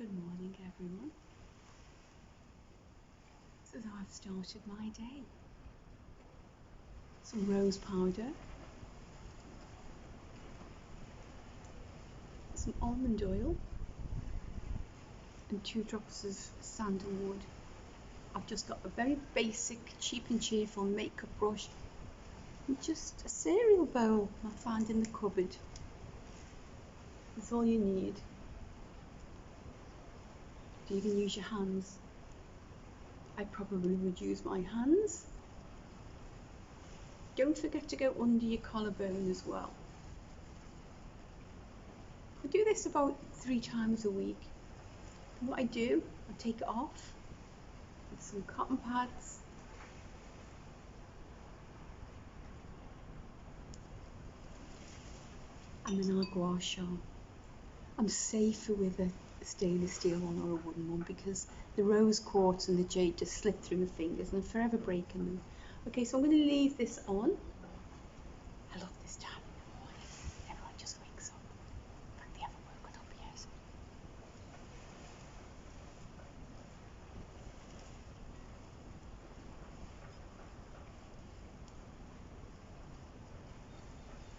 Good morning, everyone. This is how I've started my day. Some rose powder, some almond oil, and 2 drops of sandalwood. I've just got a very basic, cheap and cheerful makeup brush and just a cereal bowl I found in the cupboard. That's all you need. You can use your hands. I probably would use my hands. Don't forget to go under your collarbone as well. I do this about 3 times a week. And what I do, I take it off with some cotton pads. And then I'll gua sha. I'm safer with a stainless steel one or a wooden one because the rose quartz and the jade just slip through my fingers and I'm forever breaking them. Okay, so I'm going to leave this on. I love this time in the morning. Everyone just wakes up, but they haven't woken up yet.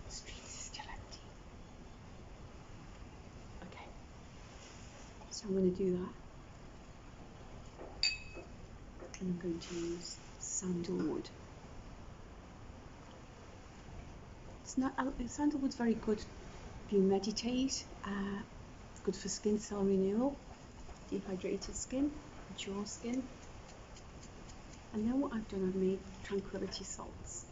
The street is still empty. Okay, so I'm going to do that. And I'm going to use sandalwood. Sandalwood's very good if you meditate. It's good for skin cell renewal, dehydrated skin, mature skin. And then what I've done, I've made tranquility salts.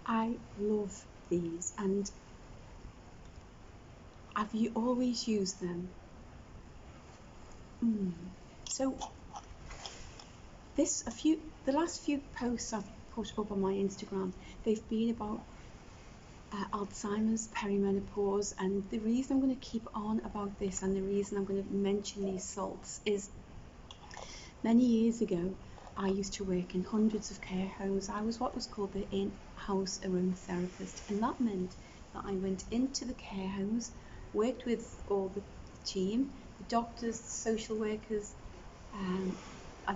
I love these, and have you always used them? So the last few posts I've put up on my Instagram, they've been about Alzheimer's, perimenopause, and the reason I'm going to keep on about this and the reason I'm going to mention these salts is many years ago I used to work in hundreds of care homes. I was what was called the in-house aromatherapist, and that meant that I went into the care homes, worked with all the team, the doctors, the social workers, and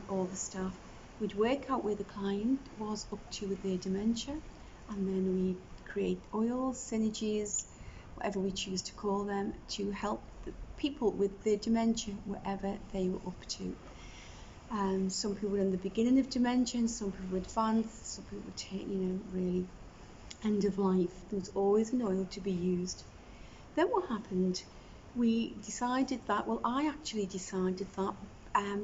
all the staff. We'd work out where the client was up to with their dementia, and then we'd create oils, synergies, whatever we choose to call them, to help the people with their dementia wherever they were up to. Some people were in the beginning of dementia, and some people were advanced, some people were really end of life. There was always an oil to be used. Then what happened? We decided that, well, I actually decided that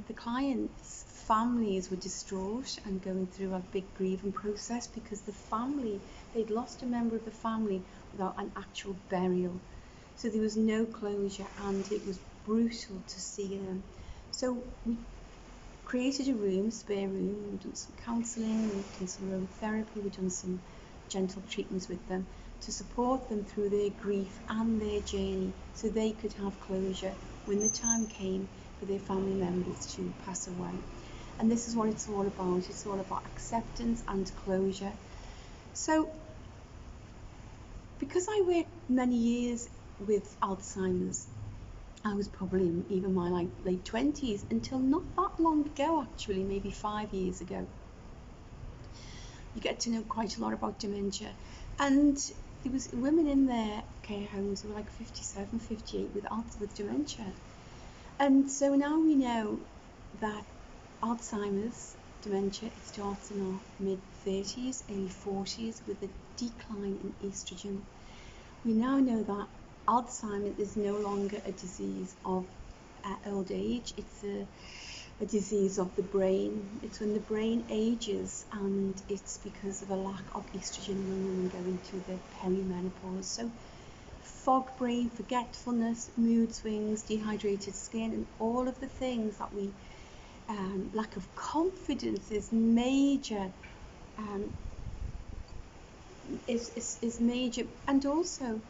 the clients' families were distraught and going through a big grieving process because they'd lost a member of the family without an actual burial. So there was no closure and it was brutal to see them. So we created a spare room, we've done some counselling, we've done some aromatherapy, we've done some gentle treatments with them to support them through their grief and their journey so they could have closure when the time came for their family members to pass away. And this is what it's all about. It's all about acceptance and closure. So because I worked many years with Alzheimer's, I was probably in even my late 20s until not that long ago, actually, maybe 5 years ago. You get to know quite a lot about dementia. And there was women in their care homes who were like 57, 58 with dementia. And so now we know that Alzheimer's dementia, it starts in our mid-30s, early 40s with a decline in estrogen. We now know that Alzheimer's is no longer a disease of old age. It's a disease of the brain. It's when the brain ages, and it's because of a lack of estrogen when women go into the perimenopause. So fog brain, forgetfulness, mood swings, dehydrated skin, and all of the things that we lack of confidence is major. Is major, and also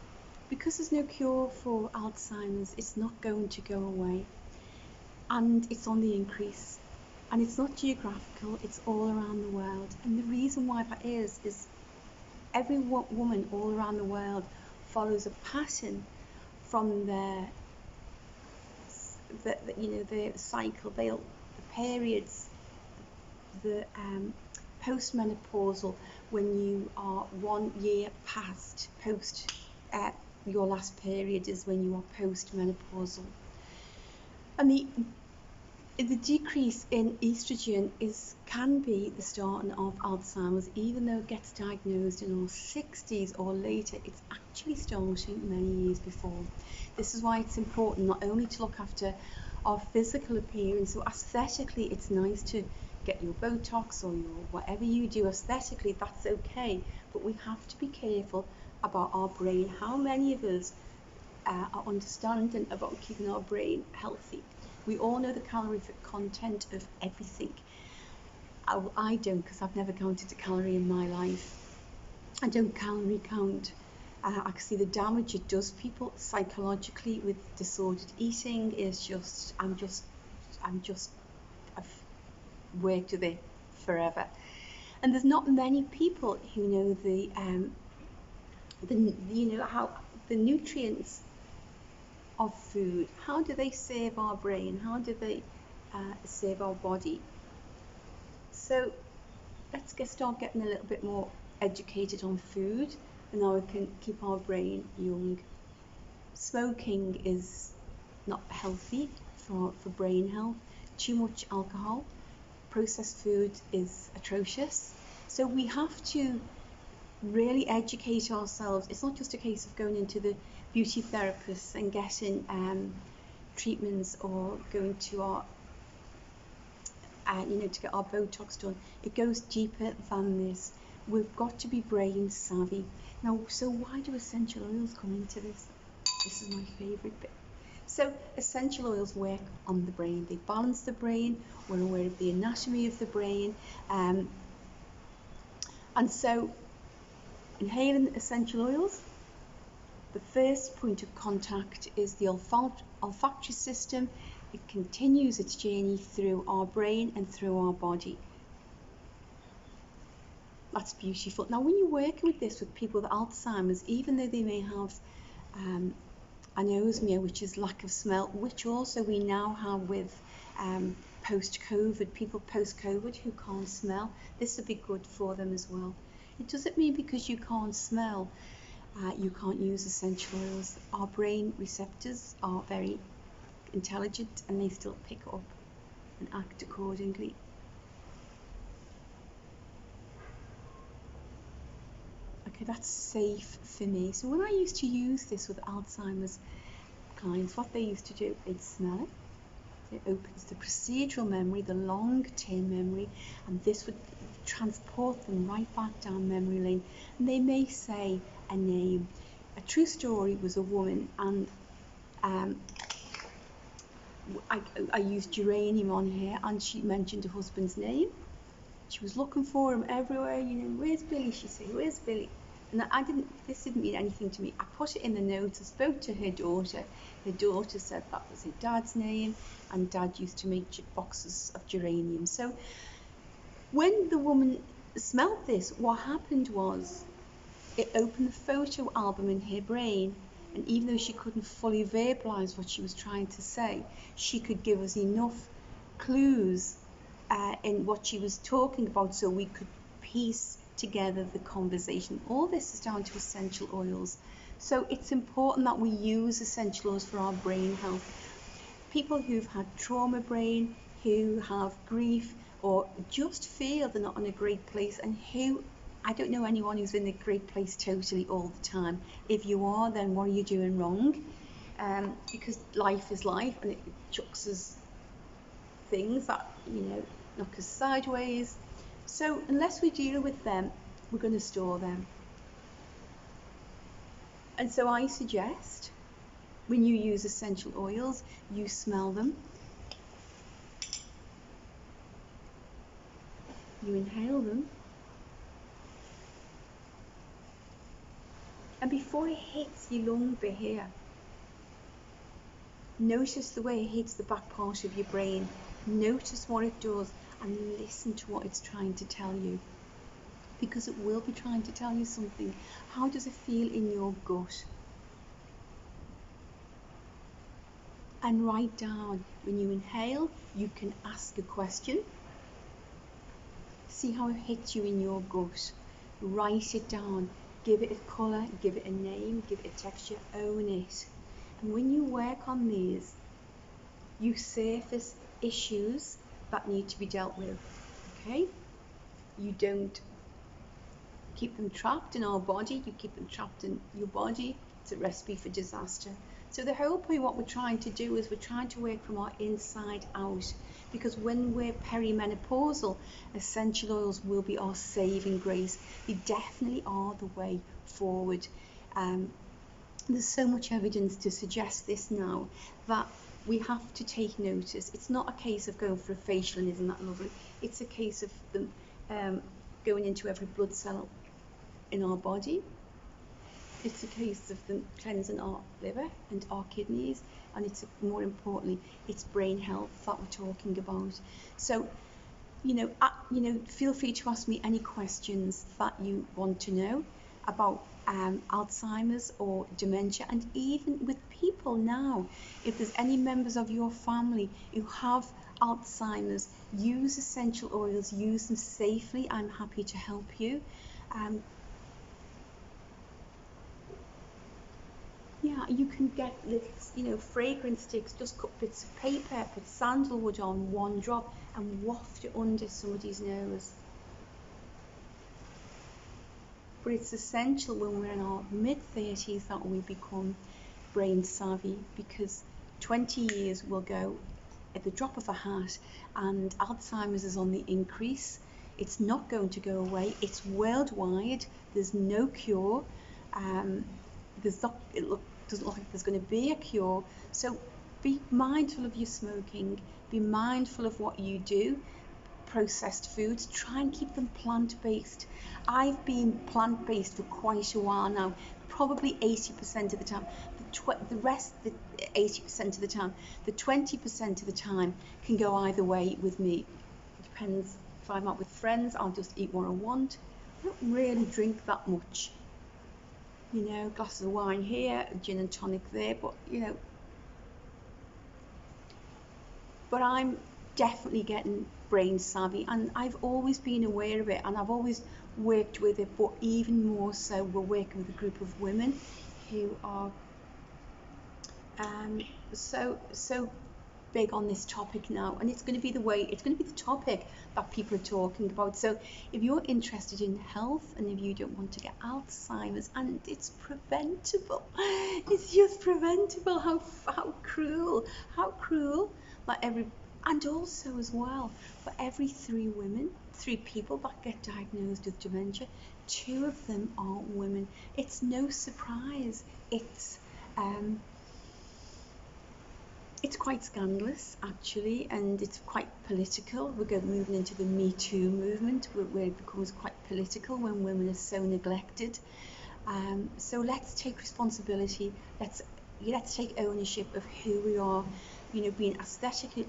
because there's no cure for Alzheimer's, it's not going to go away, and it's on the increase, and it's not geographical, it's all around the world. And the reason why that is every woman all around the world follows a pattern from their the cycle, the periods, the postmenopausal, when you are 1 year past post your last period is when you are postmenopausal. And the decrease in estrogen can be the start of Alzheimer's, even though it gets diagnosed in our 60s or later. It's actually starting many years before. This is why it's important not only to look after our physical appearance, so aesthetically it's nice to get your Botox or your whatever you do aesthetically, that's okay, but we have to be careful about our brain. How many of us are understanding about keeping our brain healthy? We all know the calorie content of everything. I don't, because I've never counted a calorie in my life. I don't calorie count. I can see the damage it does people psychologically with disordered eating. I've worked with it forever, and there's not many people who know how the nutrients of food. How do they serve our brain? How do they serve our body? So let's start getting a little bit more educated on food, and now we can keep our brain young. Smoking is not healthy for brain health. Too much alcohol, processed food is atrocious. So we have to really educate ourselves. It's not just a case of going into the beauty therapists and getting treatments, or going to our to get our Botox done. It goes deeper than this. We've got to be brain savvy. Now, so why do essential oils come into this? This is my favourite bit. So essential oils work on the brain. They balance the brain. We're aware of the anatomy of the brain, and so inhaling essential oils, the first point of contact is the olfactory system. It continues its journey through our brain and through our body. That's beautiful. Now, when you're working with this with people with Alzheimer's, even though they may have anosmia, which is lack of smell, which also we now have with post-COVID, people post-COVID who can't smell, this would be good for them as well. It doesn't mean because you can't smell, you can't use essential oils. Our brain receptors are very intelligent, and they still pick up and act accordingly. Okay, that's safe for me. So when I used to use this with Alzheimer's clients, what they used to do, they'd smell it. It opens the procedural memory, the long-term memory, and this would transport them right back down memory lane. And they may say a name. A true story was a woman, and I used geranium on her, and she mentioned her husband's name. She was looking for him everywhere. Where's Billy? She said, where's Billy? And this didn't mean anything to me. I put it in the notes. I spoke to her daughter. Her daughter said that was her dad's name, and Dad used to make boxes of geranium. So when the woman smelled this, what happened was it opened the photo album in her brain, and even though she couldn't fully verbalize what she was trying to say, she could give us enough clues in what she was talking about, so we could piece together the conversation. All this is down to essential oils. So it's important that we use essential oils for our brain health. People who've had trauma brain, who have grief, or just feel they're not in a great place, and I don't know anyone who's in a great place totally all the time. If you are, then what are you doing wrong? Because life is life, and it chucks us things that knock us sideways. So unless we deal with them, we're going to store them. And so I suggest when you use essential oils, you smell them, you inhale them, and before it hits your lung bit here, notice the way it hits the back part of your brain. Notice what it does, and listen to what it's trying to tell you. because it will be trying to tell you something. How does it feel in your gut? And write down, when you inhale, you can ask a question. See how it hits you in your gut. Write it down. Give it a colour, give it a name, give it a texture, own it. And when you work on these, you surface issues that need to be dealt with, okay? You don't keep them trapped in our body, you keep them trapped in your body. It's a recipe for disaster. So the whole point, what we're trying to do is we're trying to work from our inside out, because when we're perimenopausal, essential oils will be our saving grace. They definitely are the way forward. There's so much evidence to suggest this now, that we have to take notice. It's not a case of going for a facial and isn't that lovely. It's a case of them going into every blood cell in our body. It's a case of them cleansing our liver and our kidneys, and it's more importantly, it's brain health that we're talking about. So, feel free to ask me any questions that you want to know about Alzheimer's or dementia, and even with people now, if there's any members of your family who have Alzheimer's, use essential oils, use them safely. I'm happy to help you. Yeah, you can get little, fragrance sticks, just cut bits of paper, put sandalwood on, one drop, and waft it under somebody's nose. But it's essential when we're in our mid-30s that we become brain savvy, because 20 years will go at the drop of a hat, and Alzheimer's is on the increase. It's not going to go away. It's worldwide. There's no cure. It doesn't look like there's going to be a cure. So be mindful of your smoking. Be mindful of what you do. Processed foods, try and keep them plant-based. I've been plant-based for quite a while now, probably 80% of the time. The rest, the 80% of the time, the 20% of the time can go either way with me. It depends. If I'm out with friends, I'll just eat what I want. I don't really drink that much. Glasses of wine here, gin and tonic there, but I'm definitely getting brain savvy, and I've always been aware of it, and I've always worked with it, but even more so, we're working with a group of women who are so big on this topic now, and it's going to be the topic that people are talking about. So if you're interested in health, and if you don't want to get Alzheimer's, and it's preventable, it's just preventable. How cruel, and also as well, for every 3 people that get diagnosed with dementia, 2 of them are women. It's no surprise. It's quite scandalous, actually, and it's quite political. We're moving into the Me Too movement, where it becomes quite political when women are so neglected. So let's take responsibility. Let's take ownership of who we are. Being aesthetically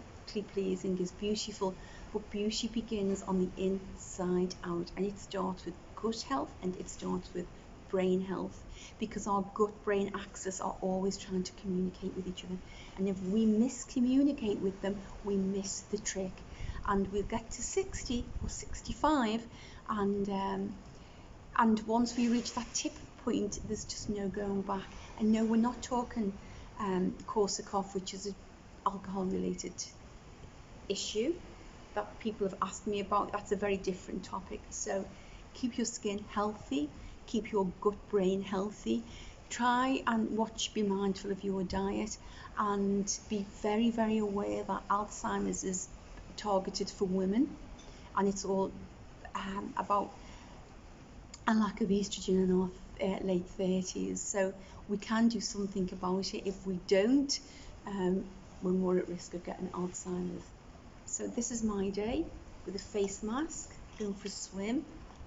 pleasing is beautiful, but beauty begins on the inside out, and it starts with gut health, and it starts with brain health, because our gut-brain axis are always trying to communicate with each other, and if we miscommunicate with them, we miss the trick, and we'll get to 60 or 65, and once we reach that tip point, there's just no going back. And no, we're not talking Korsakoff, which is an alcohol-related issue that people have asked me about. That's a very different topic. So keep your skin healthy, keep your gut brain healthy, try and be mindful of your diet, and be very, very aware that Alzheimer's is targeted for women, and it's all about a lack of estrogen in our late 30s. So we can do something about it. If we don't, we're more at risk of getting Alzheimer's. So this is my day with a face mask, going for a swim,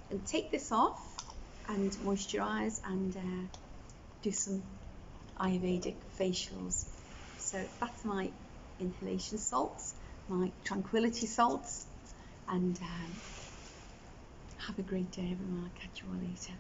and take this off and moisturize and do some Ayurvedic facials. So that's my inhalation salts, my tranquility salts, and Have a great day, everyone. I'll catch you all later.